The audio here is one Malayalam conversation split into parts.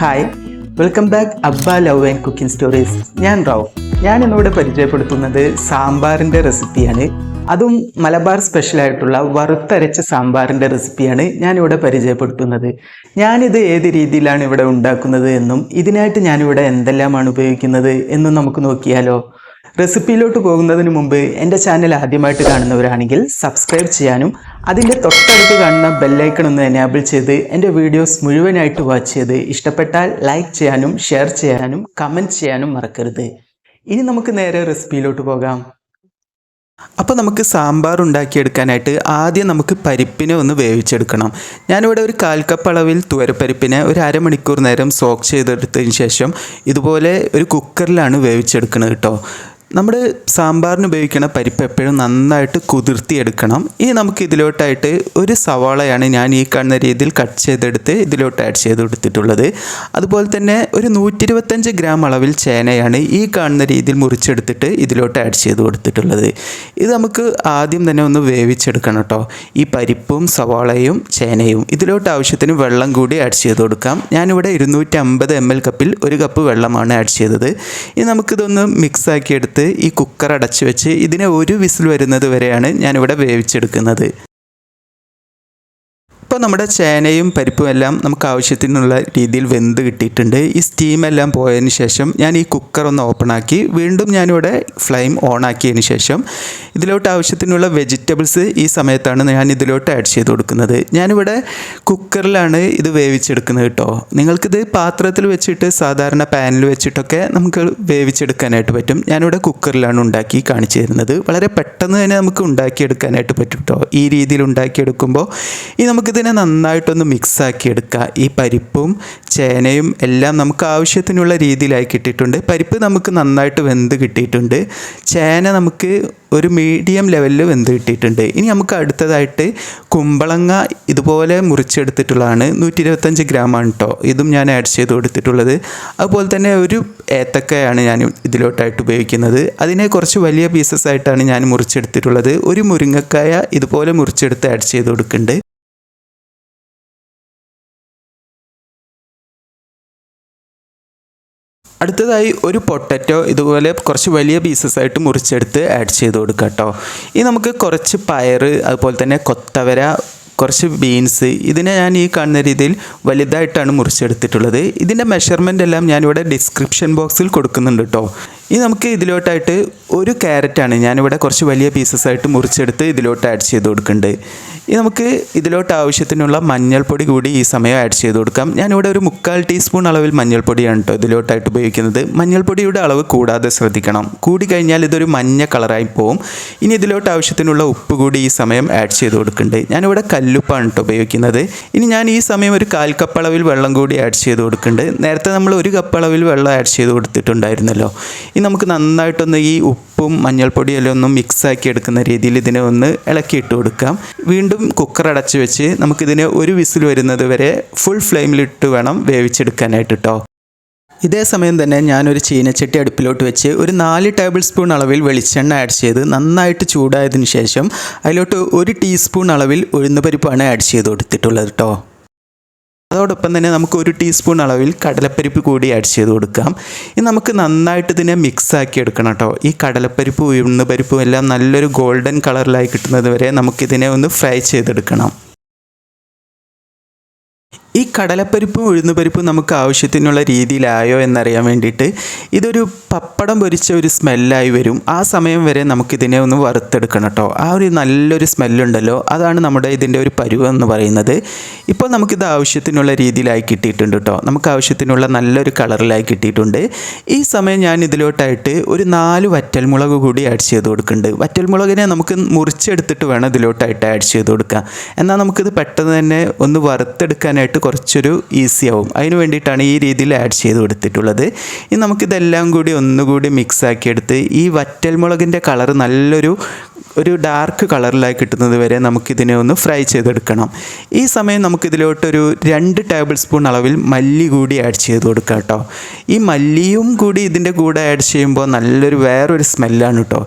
Hi, welcome back Abba love and cooking stories. ഞാൻ റൌഫ്. ഞാൻ ഇന്നിവിടെ പരിചയപ്പെടുത്തുന്നത് സാമ്പാറിൻ്റെ റെസിപ്പിയാണ്. അതും മലബാർ സ്പെഷ്യലായിട്ടുള്ള വറുത്തരച്ച സാമ്പാറിൻ്റെ റെസിപ്പിയാണ് ഞാനിവിടെ പരിചയപ്പെടുത്തുന്നത്. ഞാനിത് ഏത് രീതിയിലാണ് ഇവിടെ ഉണ്ടാക്കുന്നത് എന്നും ഇതിനായിട്ട് ഞാനിവിടെ എന്തെല്ലാമാണ് ഉപയോഗിക്കുന്നത് എന്നും നമുക്ക് നോക്കിയാലോ. റെസിപ്പിയിലോട്ട് പോകുന്നതിന് മുമ്പ് എൻ്റെ ചാനൽ ആദ്യമായിട്ട് കാണുന്നവരാണെങ്കിൽ സബ്സ്ക്രൈബ് ചെയ്യാനും അതിൻ്റെ തൊട്ടടുത്ത് കാണുന്ന ബെല്ലൈക്കൺ ഒന്ന് എനേബിൾ ചെയ്ത് എൻ്റെ വീഡിയോസ് മുഴുവനായിട്ട് വാച്ച് ചെയ്ത് ഇഷ്ടപ്പെട്ടാൽ ലൈക്ക് ചെയ്യാനും ഷെയർ ചെയ്യാനും കമൻറ്റ് ചെയ്യാനും മറക്കരുത്. ഇനി നമുക്ക് നേരെ റെസിപ്പിയിലോട്ട് പോകാം. അപ്പോൾ നമുക്ക് സാമ്പാർ ഉണ്ടാക്കിയെടുക്കാനായിട്ട് ആദ്യം നമുക്ക് പരിപ്പിനെ ഒന്ന് വേവിച്ചെടുക്കണം. ഞാനിവിടെ ഒരു 1/4 കപ്പ് അളവിൽ തുവരപ്പരിപ്പിനെ ഒരു അരമണിക്കൂർ നേരം സോക്ക് ചെയ്തെടുത്തതിന് ശേഷം ഇതുപോലെ ഒരു കുക്കറിലാണ് വേവിച്ചെടുക്കുന്നത് കേട്ടോ. നമ്മുടെ സാമ്പാറിന് ഉപയോഗിക്കുന്ന പരിപ്പ് എപ്പോഴും നന്നായിട്ട് കുതിർത്തിയെടുക്കണം. ഇനി നമുക്ക് ഇതിലോട്ടായിട്ട് ഒരു സവാളയാണ് ഞാൻ ഈ കാണുന്ന രീതിയിൽ കട്ട് ചെയ്തെടുത്ത് ഇതിലോട്ട് ആഡ് ചെയ്ത് കൊടുത്തിട്ടുള്ളത്. അതുപോലെ തന്നെ ഒരു 125 ഗ്രാം അളവിൽ ചേനയാണ് ഈ കാണുന്ന രീതിയിൽ മുറിച്ചെടുത്തിട്ട് ഇതിലോട്ട് ആഡ് ചെയ്ത് കൊടുത്തിട്ടുള്ളത്. ഇത് നമുക്ക് ആദ്യം തന്നെ ഒന്ന് വേവിച്ചെടുക്കണം കേട്ടോ. ഈ പരിപ്പും സവാളയും ചേനയും ഇതിലോട്ട് ആവശ്യത്തിന് വെള്ളം കൂടി ആഡ് ചെയ്ത് കൊടുക്കാം. ഞാനിവിടെ 250 ml കപ്പിൽ 1 കപ്പ് വെള്ളമാണ് ആഡ് ചെയ്തത്. ഇനി നമുക്കിതൊന്ന് മിക്സാക്കി എടുത്ത് ഈ കുക്കർ അടച്ചു വെച്ച് ഇതിനെ ഒരു വിസിൽ വരുന്നത് വരെയാണ് ഞാനിവിടെ വേവിച്ചെടുക്കുന്നത്. ഇപ്പോൾ നമ്മുടെ ചേനയും പരിപ്പും എല്ലാം നമുക്ക് ആവശ്യത്തിനുള്ള രീതിയിൽ വെന്ത് കിട്ടിയിട്ടുണ്ട്. ഈ സ്റ്റീമെല്ലാം പോയതിന് ശേഷം ഞാൻ ഈ കുക്കർ ഒന്ന് ഓപ്പണാക്കി വീണ്ടും ഞാനിവിടെ ഫ്ലെയിം ഓണാക്കിയതിന് ശേഷം ഇതിലോട്ട് ആവശ്യത്തിനുള്ള വെജിറ്റബിൾസ് ഈ സമയത്താണ് ഞാൻ ഇതിലോട്ട് ആഡ് ചെയ്ത് കൊടുക്കുന്നത്. ഞാനിവിടെ കുക്കറിലാണ് ഇത് വേവിച്ചെടുക്കുന്നത് കേട്ടോ. നിങ്ങൾക്കിത് പാത്രത്തിൽ വെച്ചിട്ട് സാധാരണ പാനിൽ വെച്ചിട്ടൊക്കെ നമുക്ക് വേവിച്ചെടുക്കാനായിട്ട് പറ്റും. ഞാനിവിടെ കുക്കറിലാണ് ഉണ്ടാക്കി കാണിച്ചു തരുന്നത്. വളരെ പെട്ടെന്ന് തന്നെ നമുക്ക് ഉണ്ടാക്കിയെടുക്കാനായിട്ട് പറ്റും കേട്ടോ. ഈ രീതിയിൽ ഉണ്ടാക്കിയെടുക്കുമ്പോൾ നമുക്കിതിനെ നന്നായിട്ടൊന്ന് മിക്സാക്കി എടുക്കുക. ഈ പരിപ്പും ചേനയും എല്ലാം നമുക്ക് ആവശ്യത്തിനുള്ള രീതിയിലായി കിട്ടിയിട്ടുണ്ട്. പരിപ്പ് നമുക്ക് നന്നായിട്ട് വെന്ത് കിട്ടിയിട്ടുണ്ട്. ചേന നമുക്ക് ഒരു മീഡിയം ലെവലിൽ വെന്ത് കിട്ടിയിട്ടുണ്ട്. ഇനി നമുക്ക് അടുത്തതായിട്ട് കുമ്പളങ്ങ ഇതുപോലെ മുറിച്ചെടുത്തിട്ടുള്ളതാണ്. 125 ഗ്രാമാണ് കേട്ടോ. ഇതും ഞാൻ ആഡ് ചെയ്ത് കൊടുത്തിട്ടുള്ളത്. അതുപോലെ തന്നെ ഒരു ഏത്തക്കയാണ് ഞാൻ ഇതിലോട്ടായിട്ട് ഉപയോഗിക്കുന്നത്. അതിനെ കുറച്ച് വലിയ പീസസ് ആയിട്ടാണ് ഞാൻ മുറിച്ചെടുത്തിട്ടുള്ളത്. ഒരു മുരിങ്ങക്കായ ഇതുപോലെ മുറിച്ചെടുത്ത് ആഡ് ചെയ്ത് കൊടുക്കുന്നുണ്ട്. അടുത്തതായി ഒരു പൊട്ടറ്റോ ഇതുപോലെ കുറച്ച് വലിയ പീസസ് ആയിട്ട് മുറിച്ചെടുത്ത് ആഡ് ചെയ്ത് കൊടുക്കുക കേട്ടോ. ഇനി നമുക്ക് കുറച്ച് പയർ, അതുപോലെ തന്നെ കൊത്തവര, കുറച്ച് ബീൻസ്, ഇതിനെ ഞാൻ ഈ കാണുന്ന രീതിയിൽ വലുതായിട്ടാണ് മുറിച്ചെടുത്തിട്ടുള്ളത്. ഇതിൻ്റെ മെഷർമെൻ്റ് എല്ലാം ഞാനിവിടെ ഡിസ്ക്രിപ്ഷൻ ബോക്സിൽ കൊടുക്കുന്നുണ്ട് കേട്ടോ. ഇനി നമുക്ക് ഇതിലോട്ടായിട്ട് ഒരു ക്യാരറ്റാണ് ഞാനിവിടെ കുറച്ച് വലിയ പീസസ് ആയിട്ട് മുറിച്ചെടുത്ത് ഇതിലോട്ട് ആഡ് ചെയ്ത് കൊടുക്കുന്നുണ്ട്. ഇനി നമുക്ക് ഇതിലോട്ട് ആവശ്യത്തിനുള്ള മഞ്ഞൾപ്പൊടി കൂടി ഈ സമയം ആഡ് ചെയ്ത് കൊടുക്കാം. ഞാനിവിടെ ഒരു 3/4 ടീസ്പൂൺ അളവിൽ മഞ്ഞൾപ്പൊടിയാണ് കേട്ടോ ഇതിലോട്ടായിട്ട് ഉപയോഗിക്കുന്നത്. മഞ്ഞൾപ്പൊടിയുടെ അളവ് കൂടാതെ ശ്രദ്ധിക്കണം. കൂടി കഴിഞ്ഞാൽ ഇതൊരു മഞ്ഞ കളറായി പോവും. ഇനി ഇതിലോട്ട് ആവശ്യത്തിനുള്ള ഉപ്പ് കൂടി ഈ സമയം ആഡ് ചെയ്ത് കൊടുക്കുന്നുണ്ട്. ഞാനിവിടെ കല്ലുപ്പാണ് കേട്ടോ ഉപയോഗിക്കുന്നത്. ഇനി ഞാൻ ഈ സമയം ഒരു 1/4 കപ്പ് അളവിൽ വെള്ളം കൂടി ആഡ് ചെയ്ത് കൊടുക്കുന്നുണ്ട്. നേരത്തെ നമ്മൾ 1 കപ്പ് അളവിൽ വെള്ളം ആഡ് ചെയ്ത് കൊടുത്തിട്ടുണ്ടായിരുന്നല്ലോ. ഇനി നമുക്ക് നന്നായിട്ടൊന്ന് ഈ ഉപ്പും മഞ്ഞൾപ്പൊടിയെല്ലാം ഒന്ന് മിക്സാക്കി എടുക്കുന്ന രീതിയിൽ ഇതിനെ ഒന്ന് ഇളക്കിയിട്ട് കൊടുക്കാം. വീണ്ടും കുക്കർ അടച്ച് വെച്ച് നമുക്കിതിനെ ഒരു വിസിൽ വരുന്നത് വരെ ഫുൾ ഫ്ലെയിമിലിട്ട് വേണം വേവിച്ചെടുക്കാനായിട്ട് കേട്ടോ. ഇതേ സമയം തന്നെ ഞാനൊരു ചീനച്ചട്ടി അടുപ്പിലോട്ട് വെച്ച് ഒരു 4 ടേബിൾ സ്പൂൺ അളവിൽ വെളിച്ചെണ്ണ ആഡ് ചെയ്ത് നന്നായിട്ട് ചൂടായതിനു ശേഷം അതിലോട്ട് 1 ടീസ്പൂൺ അളവിൽ ഉഴുന്നുപരിപ്പാണ് ആഡ് ചെയ്ത് കൊടുത്തിട്ടുള്ളത് കേട്ടോ. അതോടൊപ്പം തന്നെ നമുക്ക് 1 ടീസ്പൂൺ അളവിൽ കടലപ്പരിപ്പ് കൂടി ആഡ് ചെയ്ത് കൊടുക്കാം. ഇനി നമുക്ക് നന്നായിട്ട് ഇതിനെ മിക്സാക്കി എടുക്കണം കേട്ടോ. ഈ കടലപ്പരിപ്പും ഉഴുന്നുപരിപ്പും എല്ലാം നല്ലൊരു ഗോൾഡൻ കളറിലായി കിട്ടുന്നത് വരെ നമുക്കിതിനെ ഒന്ന് ഫ്രൈ ചെയ്തെടുക്കണം. ഈ കടലപ്പരിപ്പും ഉഴുന്നുപരിപ്പും നമുക്ക് ആവശ്യത്തിനുള്ള രീതിയിലായോ എന്നറിയാൻ വേണ്ടിയിട്ട് ഇതൊരു പപ്പടം പൊരിച്ച ഒരു സ്മെല്ലായി വരും. ആ സമയം വരെ നമുക്കിതിനെ ഒന്ന് വറുത്തെടുക്കണം കേട്ടോ. ആ ഒരു നല്ലൊരു സ്മെല്ലുണ്ടല്ലോ, അതാണ് നമ്മുടെ ഇതിൻ്റെ ഒരു പരുവം എന്ന് പറയുന്നത്. ഇപ്പോൾ നമുക്കിത് ആവശ്യത്തിനുള്ള രീതിയിലായി കിട്ടിയിട്ടുണ്ട് കേട്ടോ. നമുക്ക് ആവശ്യത്തിനുള്ള നല്ലൊരു കളറിലായി കിട്ടിയിട്ടുണ്ട്. ഈ സമയം ഞാൻ ഇതിലോട്ടായിട്ട് ഒരു 4 വറ്റൽമുളക് കൂടി ആഡ് ചെയ്ത് കൊടുക്കുന്നുണ്ട്. വറ്റൽമുളകിനെ നമുക്ക് മുറിച്ചെടുത്തിട്ട് വേണം ഇതിലോട്ടായിട്ട് ആഡ് ചെയ്ത് കൊടുക്കുക. എന്നാൽ നമുക്കിത് പെട്ടെന്ന് തന്നെ ഒന്ന് വറുത്തെടുക്കാനായിട്ട് കുറച്ചൊരു ഈസി ആവും. അതിന് വേണ്ടിയിട്ടാണ് ഈ രീതിയിൽ ആഡ് ചെയ്ത് കൊടുത്തിട്ടുള്ളത്. ഇനി നമുക്കിതെല്ലാം കൂടി ഒന്നുകൂടി മിക്സാക്കി എടുത്ത് ഈ വറ്റൽമുളകിൻ്റെ കളർ നല്ലൊരു ഡാർക്ക് കളറിലായി കിട്ടുന്നത് വരെ നമുക്കിതിനെ ഒന്ന് ഫ്രൈ ചെയ്തെടുക്കണം. ഈ സമയം നമുക്കിതിലോട്ടൊരു 2 ടേബിൾ സ്പൂൺ അളവിൽ മല്ലി കൂടി ആഡ് ചെയ്ത് കൊടുക്കാം കേട്ടോ. ഈ മല്ലിയും കൂടി ഇതിൻ്റെ കൂടെ ആഡ് ചെയ്യുമ്പോൾ നല്ലൊരു വേറൊരു സ്മെല്ലാണ് കേട്ടോ.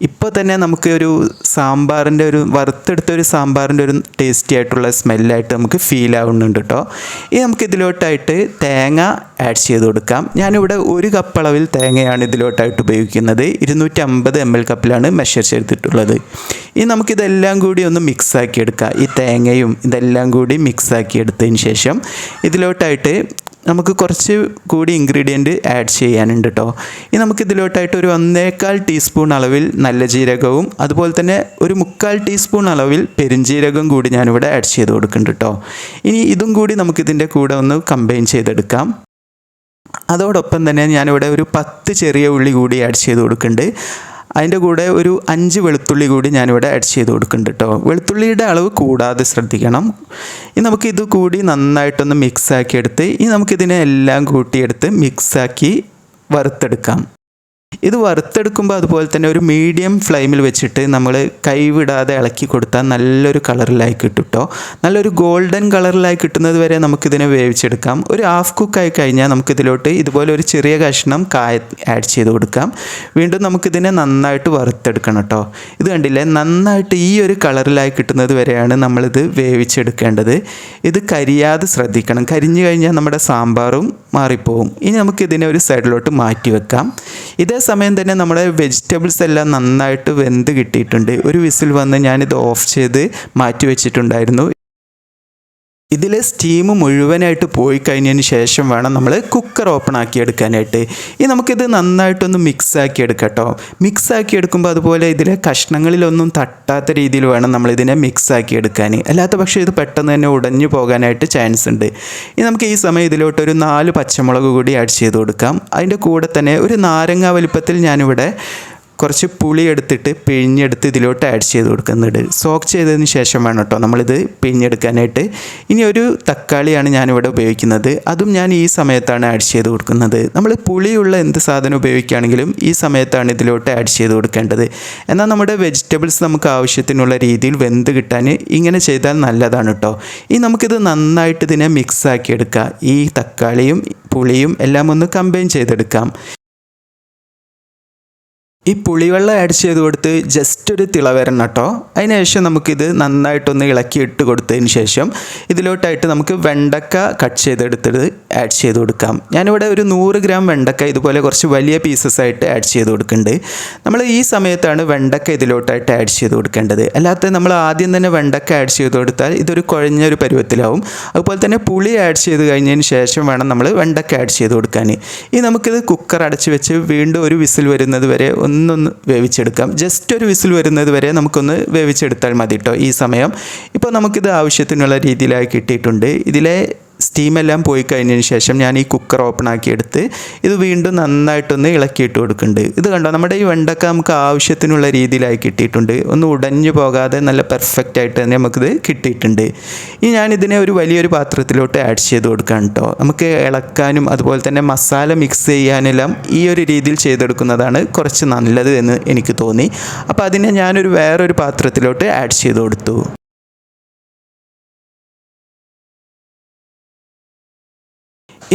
ഇപ്പോൾ തന്നെ നമുക്ക് ഒരു സാമ്പാറിൻ്റെ ഒരു വറുത്തെടുത്ത ഒരു സാമ്പാറിൻ്റെ ഒരു ടേസ്റ്റി ആയിട്ടുള്ള സ്മെല്ലായിട്ട് നമുക്ക് ഫീൽ ആവുന്നുണ്ട് കേട്ടോ. ഇനി നമുക്ക് ഇതിലോട്ടായിട്ട് തേങ്ങ ആഡ് ചെയ്ത് കൊടുക്കാം. ഞാനിവിടെ 1 കപ്പ് അളവിൽ തേങ്ങയാണ് ഇതിലോട്ടായിട്ട് ഉപയോഗിക്കുന്നത്. 250 ml കപ്പിലാണ് മെഷർ ചെയ്തിട്ടുള്ളത്. ഇനി നമുക്കിതെല്ലാം കൂടി ഒന്ന് മിക്സാക്കി എടുക്കാം. ഈ തേങ്ങയും ഇതെല്ലാം കൂടി മിക്സാക്കി എടുത്തതിന് ശേഷം ഇതിലോട്ടായിട്ട് നമുക്ക് കുറച്ച് കൂടി ഇൻഗ്രീഡിയൻറ്റ് ആഡ് ചെയ്യാനുണ്ട് കേട്ടോ. ഇനി നമുക്കിതിലോട്ടായിട്ട് ഒരു 1.25 ടീസ്പൂൺ അളവിൽ നല്ല ജീരകവും അതുപോലെ തന്നെ ഒരു 3/4 ടീസ്പൂൺ അളവിൽ പെരുംജീരകം കൂടി ഞാനിവിടെ ആഡ് ചെയ്ത് കൊടുക്കുന്നുണ്ട് കേട്ടോ. ഇനി ഇതും കൂടി നമുക്കിതിൻ്റെ കൂടെ ഒന്ന് കമ്പൈൻ ചെയ്തെടുക്കാം. അതോടൊപ്പം തന്നെ ഞാനിവിടെ ഒരു 10 ചെറിയ ഉള്ളി കൂടി ആഡ് ചെയ്ത് കൊടുക്കുന്നുണ്ട്. അതിൻ്റെ കൂടെ ഒരു 5 വെളുത്തുള്ളി കൂടി ഞാനിവിടെ ആഡ് ചെയ്ത് കൊടുക്കുന്നുണ്ട് കേട്ടോ. വെളുത്തുള്ളിയുടെ അളവ് കൂടാതെ ശ്രദ്ധിക്കണം. ഇനി നമുക്കിത് കൂടി നന്നായിട്ടൊന്ന് മിക്സാക്കി എടുത്ത് ഇനി നമുക്കിതിനെ എല്ലാം കൂട്ടിയെടുത്ത് മിക്സാക്കി വറുത്തെടുക്കാം. ഇത് വറുത്തെടുക്കുമ്പോൾ അതുപോലെ തന്നെ ഒരു മീഡിയം ഫ്ലെയിമിൽ വെച്ചിട്ട് നമ്മൾ കൈവിടാതെ ഇളക്കി കൊടുത്താൽ നല്ലൊരു കളറിലായി കിട്ടും കേട്ടോ. നല്ലൊരു ഗോൾഡൻ കളറിലായി കിട്ടുന്നത് വരെ നമുക്കിതിനെ വേവിച്ചെടുക്കാം. ഒരു ഹാഫ് കുക്കായി കഴിഞ്ഞാൽ നമുക്കിതിലോട്ട് ഇതുപോലെ ഒരു ചെറിയ കഷ്ണം കായ ആഡ് ചെയ്ത് കൊടുക്കാം. വീണ്ടും നമുക്കിതിനെ നന്നായിട്ട് വറുത്തെടുക്കണം കേട്ടോ. ഇത് കണ്ടില്ലേ, നന്നായിട്ട് ഈ ഒരു കളറിലായി കിട്ടുന്നത് വരെയാണ് നമ്മളിത് വേവിച്ചെടുക്കേണ്ടത്. ഇത് കരിയാതെ ശ്രദ്ധിക്കണം. കരിഞ്ഞു കഴിഞ്ഞാൽ നമ്മുടെ സാമ്പാറും മാറിപ്പോവും. ഇനി നമുക്കിതിനെ ഒരു സൈഡിലോട്ട് മാറ്റി വെക്കാം. ഇതേ സമയം തന്നെ നമ്മുടെ വെജിറ്റബിൾസ് എല്ലാം നന്നായിട്ട് വെന്ത് കിട്ടിയിട്ടുണ്ട്. ഒരു വിസിൽ വന്ന് ഞാനിത് ഓഫ് ചെയ്ത് മാറ്റി വെച്ചിട്ടുണ്ടായിരുന്നു. ഇതിലെ സ്റ്റീം മുഴുവനായിട്ട് പോയി കഴിഞ്ഞതിന് ശേഷം വേണം നമ്മൾ കുക്കർ ഓപ്പൺ ആക്കി എടുക്കാനായിട്ട്. ഇനി നമുക്കിത് നന്നായിട്ടൊന്ന് മിക്സാക്കി എടുക്കാം കേട്ടോ. മിക്സാക്കി എടുക്കുമ്പോൾ അതുപോലെ ഇതിലെ കഷ്ണങ്ങളിലൊന്നും തട്ടാത്ത രീതിയിൽ വേണം നമ്മളിതിനെ മിക്സാക്കി എടുക്കാൻ. അല്ലാത്ത പക്ഷേ ഇത് പെട്ടെന്ന് തന്നെ ഉടഞ്ഞു പോകാനായിട്ട് ചാൻസ് ഉണ്ട്. ഇനി നമുക്ക് ഈ സമയം ഇതിലോട്ട് ഒരു 4 പച്ചമുളക് കൂടി ആഡ് ചെയ്ത് കൊടുക്കാം. അതിൻ്റെ കൂടെ തന്നെ ഒരു നാരങ്ങ വലിപ്പത്തിൽ ഞാനിവിടെ കുറച്ച് പുളി എടുത്തിട്ട് പിഴിഞ്ഞെടുത്ത് ഇതിലോട്ട് ആഡ് ചെയ്ത് കൊടുക്കുന്നുണ്ട്. സോക്ക് ചെയ്തതിന് ശേഷം വേണം കേട്ടോ നമ്മളിത് പിഴിഞ്ഞെടുക്കാനായിട്ട്. ഇനി ഒരു തക്കാളിയാണ് ഞാനിവിടെ ഉപയോഗിക്കുന്നത്. അതും ഞാൻ ഈ സമയത്താണ് ആഡ് ചെയ്ത് കൊടുക്കുന്നത്. നമ്മൾ പുളിയുള്ള എന്ത് സാധനം ഉപയോഗിക്കുകയാണെങ്കിലും ഈ സമയത്താണ് ഇതിലോട്ട് ആഡ് ചെയ്ത് കൊടുക്കേണ്ടത്. എന്നാൽ നമ്മുടെ വെജിറ്റബിൾസ് നമുക്ക് ആവശ്യത്തിനുള്ള രീതിയിൽ വെന്ത് കിട്ടാൻ ഇങ്ങനെ ചെയ്താൽ നല്ലതാണ് കേട്ടോ. ഇനി നമുക്കിത് നന്നായിട്ട് ഇതിനെ മിക്സാക്കി എടുക്കാം. ഈ തക്കാളിയും പുളിയും എല്ലാം ഒന്ന് കമ്പൈൻ ചെയ്തെടുക്കാം. ഈ പുളിവെള്ളം ആഡ് ചെയ്ത് കൊടുത്ത് ജസ്റ്റ് ഒരു തിള വരണം കേട്ടോ. അതിനുശേഷം നമുക്കിത് നന്നായിട്ടൊന്ന് ഇളക്കി ഇട്ട് കൊടുത്തതിന് ശേഷം ഇതിലോട്ടായിട്ട് നമുക്ക് വെണ്ടക്ക കട്ട് ചെയ്തെടുത്തത് ആഡ് ചെയ്ത് കൊടുക്കാം. ഞാനിവിടെ ഒരു 100 ഗ്രാം വെണ്ടക്ക ഇതുപോലെ കുറച്ച് വലിയ പീസസ് ആയിട്ട് ആഡ് ചെയ്ത് കൊടുക്കുന്നുണ്ട്. നമ്മൾ ഈ സമയത്താണ് വെണ്ടക്ക ഇതിലോട്ടായിട്ട് ആഡ് ചെയ്ത് കൊടുക്കേണ്ടത്. അല്ലാതെ നമ്മൾ ആദ്യം തന്നെ വെണ്ടക്ക ആഡ് ചെയ്ത് കൊടുത്താൽ ഇതൊരു കുഴഞ്ഞൊരു പരുവത്തിലാവും. അതുപോലെ തന്നെ പുളി ആഡ് ചെയ്ത് കഴിഞ്ഞതിന് ശേഷം വേണം നമ്മൾ വെണ്ടക്ക ആഡ് ചെയ്ത് കൊടുക്കാൻ. ഇനി നമുക്കിത് കുക്കർ അടച്ച് വെച്ച് വീണ്ടും ഒരു വിസിൽ വരുന്നത് വരെ ഒന്നൊന്ന് വേവിച്ചെടുക്കാം. ജസ്റ്റ് ഒരു വിസിൽ വരുന്നത് വരെ നമുക്കൊന്ന് വേവിച്ചെടുത്താൽ മതി കേട്ടോ. ഈ സമയം ഇപ്പോൾ നമുക്കിത് ആവശ്യത്തിനുള്ള രീതിയിലായി കിട്ടിയിട്ടുണ്ട്. ഇതിലെ സ്റ്റീമെല്ലാം പോയി കഴിഞ്ഞതിന് ശേഷം ഞാൻ ഈ കുക്കർ ഓപ്പൺ ആക്കി എടുത്ത് ഇത് വീണ്ടും നന്നായിട്ടൊന്ന് ഇളക്കിയിട്ട് കൊടുക്കുന്നുണ്ട്. ഇത് കണ്ടോ, നമ്മുടെ ഈ വെണ്ടക്ക നമുക്ക് ആവശ്യത്തിനുള്ള രീതിയിലായി കിട്ടിയിട്ടുണ്ട്. ഒന്ന് ഉടഞ്ഞു പോകാതെ നല്ല പെർഫെക്റ്റ് ആയിട്ട് തന്നെ നമുക്കിത് കിട്ടിയിട്ടുണ്ട്. ഇനി ഞാനിതിനെ ഒരു വലിയൊരു പാത്രത്തിലോട്ട് ആഡ് ചെയ്ത് കൊടുക്കാം കേട്ടോ. നമുക്ക് ഇളക്കാനും അതുപോലെ തന്നെ മസാല മിക്സ് ചെയ്യാനെല്ലാം ഈ ഒരു രീതിയിൽ ചെയ്തെടുക്കുന്നതാണ് കുറച്ച് നല്ലത് എന്ന് എനിക്ക് തോന്നി. അപ്പോൾ അതിനെ ഞാനൊരു വേറൊരു പാത്രത്തിലോട്ട് ആഡ് ചെയ്ത് കൊടുത്തു.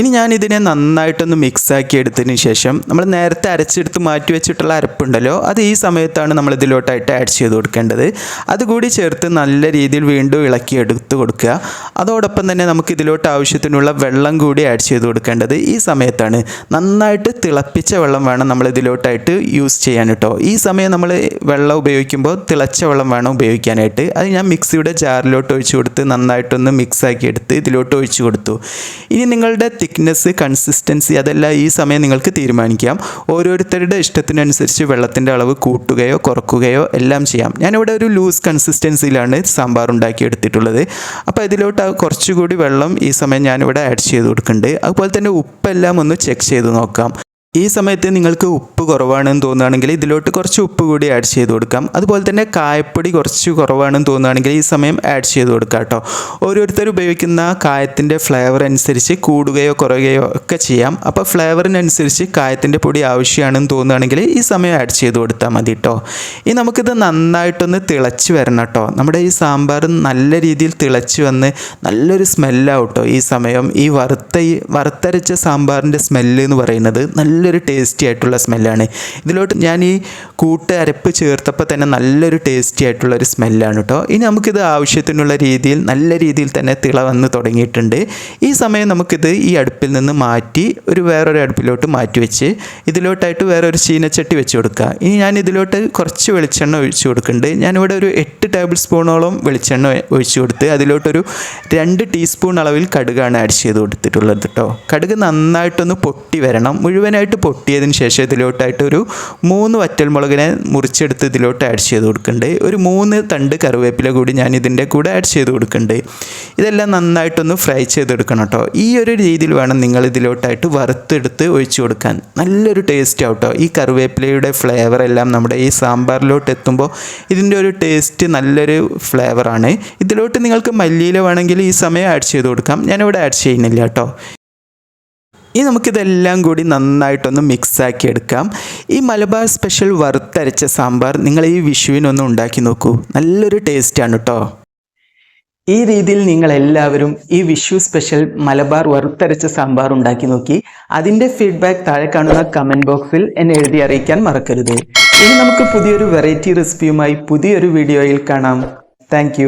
ഇനി ഞാനിതിനെ നന്നായിട്ടൊന്ന് മിക്സാക്കി എടുത്തതിന് ശേഷം നമ്മൾ നേരത്തെ അരച്ചെടുത്ത് മാറ്റി വെച്ചിട്ടുള്ള അരപ്പുണ്ടല്ലോ, അത് ഈ സമയത്താണ് നമ്മൾ ഇതിലോട്ടായിട്ട് ആഡ് ചെയ്ത് കൊടുക്കേണ്ടത്. അതുകൂടി ചേർത്ത് നല്ല രീതിയിൽ വീണ്ടും ഇളക്കി എടുത്ത് കൊടുക്കുക. അതോടൊപ്പം തന്നെ നമുക്ക് ഇതിലോട്ട് ആവശ്യത്തിനുള്ള വെള്ളം കൂടി ആഡ് ചെയ്ത് കൊടുക്കേണ്ടത് ഈ സമയത്താണ്. നന്നായിട്ട് തിളപ്പിച്ച വെള്ളം വേണം നമ്മൾ ഇതിലോട്ടായിട്ട് യൂസ് ചെയ്യാൻ കേട്ടോ. ഈ സമയം നമ്മൾ വെള്ളം ഉപയോഗിക്കുമ്പോൾ തിളച്ച വെള്ളം വേണം ഉപയോഗിക്കാനായിട്ട്. അത് ഞാൻ മിക്സിയുടെ ജാറിലോട്ട് ഒഴിച്ചു കൊടുത്ത് നന്നായിട്ടൊന്ന് മിക്സാക്കി എടുത്ത് ഇതിലോട്ട് ഒഴിച്ചു കൊടുത്തു. ഇനി നിങ്ങളുടെ തിക്നെസ്, കൺസിസ്റ്റൻസി അതെല്ലാം ഈ സമയം നിങ്ങൾക്ക് തീരുമാനിക്കാം. ഓരോരുത്തരുടെ ഇഷ്ടത്തിനനുസരിച്ച് വെള്ളത്തിൻ്റെ അളവ് കൂട്ടുകയോ കുറക്കുകയോ എല്ലാം ചെയ്യാം. ഞാനിവിടെ ഒരു ലൂസ് കൺസിസ്റ്റൻസിയിലാണ് സാമ്പാർ ഉണ്ടാക്കിയെടുത്തിട്ടുള്ളത്. അപ്പോൾ ഇതിലോട്ട് കുറച്ചുകൂടി വെള്ളം ഈ സമയം ഞാനിവിടെ ആഡ് ചെയ്ത് കൊടുക്കുന്നുണ്ട്. അതുപോലെ തന്നെ ഉപ്പെല്ലാം ഒന്ന് ചെക്ക് ചെയ്ത് നോക്കാം. ഈ സമയത്ത് നിങ്ങൾക്ക് ഉപ്പ് കുറവാണെന്ന് തോന്നുകയാണെങ്കിൽ ഇതിലോട്ട് കുറച്ച് ഉപ്പ് കൂടി ആഡ് ചെയ്ത് കൊടുക്കാം. അതുപോലെ തന്നെ കായപ്പൊടി കുറച്ച് കുറവാണെന്ന് തോന്നുകയാണെങ്കിൽ ഈ സമയം ആഡ് ചെയ്ത് കൊടുക്കാം കേട്ടോ. ഓരോരുത്തർ ഉപയോഗിക്കുന്ന കായത്തിൻ്റെ ഫ്ലേവർ അനുസരിച്ച് കൂടുകയോ കുറയുകയോ ഒക്കെ ചെയ്യാം. അപ്പോൾ ഫ്ലേവറിനനുസരിച്ച് കായത്തിൻ്റെ പൊടി ആവശ്യമാണെന്ന് തോന്നുകയാണെങ്കിൽ ഈ സമയം ആഡ് ചെയ്ത് കൊടുത്താൽ മതി കേട്ടോ. ഇനി നമുക്കിത് നന്നായിട്ടൊന്ന് തിളച്ച് വരണം കേട്ടോ. നമ്മുടെ ഈ സാമ്പാർ നല്ല രീതിയിൽ തിളച്ച് വന്ന് നല്ലൊരു സ്മെല്ലാവും കേട്ടോ. ഈ സമയം ഈ വറുത്തരച്ച സാമ്പാറിൻ്റെ സ്മെല്ല് എന്ന് പറയുന്നത് നല്ല നല്ലൊരു ടേസ്റ്റി ആയിട്ടുള്ള സ്മെല്ലാണ്. ഇതിലോട്ട് ഞാൻ ഈ കൂട്ട് അരപ്പ് ചേർത്തപ്പോൾ തന്നെ നല്ലൊരു ടേസ്റ്റി ആയിട്ടുള്ളൊരു സ്മെല്ലാണ് കേട്ടോ. ഇനി നമുക്കിത് ആവശ്യത്തിനുള്ള രീതിയിൽ നല്ല രീതിയിൽ തന്നെ തിള വന്ന് തുടങ്ങിയിട്ടുണ്ട്. ഈ സമയം നമുക്കിത് ഈ അടുപ്പിൽ നിന്ന് മാറ്റി വേറൊരു അടുപ്പിലോട്ട് മാറ്റി വെച്ച് ഇതിലോട്ടായിട്ട് വേറൊരു ചീനച്ചട്ടി വെച്ച് കൊടുക്കുക. ഇനി ഞാൻ ഇതിലോട്ട് കുറച്ച് വെളിച്ചെണ്ണ ഒഴിച്ച് കൊടുക്കുന്നുണ്ട്. ഞാനിവിടെ ഒരു 8 ടേബിൾ സ്പൂണോളം വെളിച്ചെണ്ണ ഒഴിച്ച് കൊടുത്ത് അതിലോട്ടൊരു 2 ടീസ്പൂൺ അളവിൽ കടുകാണ് ആഡ് ചെയ്ത് കൊടുത്തിട്ടുള്ളത് കേട്ടോ. കടുക് നന്നായിട്ടൊന്ന് പൊട്ടി വരണം. മുഴുവനായിട്ട് പൊട്ടിയതിന് ശേഷം ഇതിലോട്ടായിട്ട് ഒരു 3 വറ്റൽമുളകിനെ മുറിച്ചെടുത്ത് ഇതിലോട്ട് ആഡ് ചെയ്ത് കൊടുക്കുന്നുണ്ട്. ഒരു 3 തണ്ട് കറിവേപ്പില കൂടി ഞാൻ ഇതിൻ്റെ കൂടെ ആഡ് ചെയ്ത് കൊടുക്കുന്നുണ്ട്. ഇതെല്ലാം നന്നായിട്ടൊന്ന് ഫ്രൈ ചെയ്തെടുക്കണം കേട്ടോ. ഈ ഒരു രീതിയിൽ വേണം നിങ്ങൾ ഇതിലോട്ടായിട്ട് വറുത്തെടുത്ത് ഒഴിച്ചു കൊടുക്കാൻ. നല്ലൊരു ടേസ്റ്റ് ആവും കേട്ടോ. ഈ കറിവേപ്പിലയുടെ ഫ്ലേവർ എല്ലാം നമ്മുടെ ഈ സാമ്പാറിലോട്ട് എത്തുമ്പോൾ ഇതിൻ്റെ ഒരു ടേസ്റ്റ് നല്ലൊരു ഫ്ലേവറാണ്. ഇതിലോട്ട് നിങ്ങൾക്ക് മല്ലിയില വേണമെങ്കിൽ ഈ സമയം ആഡ് ചെയ്ത് കൊടുക്കാം. ഞാനിവിടെ ആഡ് ചെയ്യുന്നില്ല കേട്ടോ. ഇനി നമുക്കിതെല്ലാം കൂടി നന്നായിട്ടൊന്ന് മിക്സാക്കി എടുക്കാം. ഈ മലബാർ സ്പെഷ്യൽ വറുത്തരച്ച സാമ്പാർ നിങ്ങൾ ഈ വിഷുവിനൊന്ന് ഉണ്ടാക്കി നോക്കൂ. നല്ലൊരു ടേസ്റ്റാണ് കേട്ടോ. ഈ രീതിയിൽ നിങ്ങളെല്ലാവരും ഈ വിഷു സ്പെഷ്യൽ മലബാർ വറുത്തരച്ച സാമ്പാർ ഉണ്ടാക്കി നോക്കി അതിൻ്റെ ഫീഡ്ബാക്ക് താഴെ കാണുന്ന കമൻറ്റ് ബോക്സിൽ എന്നെ എഴുതി അറിയിക്കാൻ മറക്കരുത്. ഇനി നമുക്ക് പുതിയൊരു വെറൈറ്റി റെസിപ്പിയുമായി പുതിയൊരു വീഡിയോയിൽ കാണാം. താങ്ക്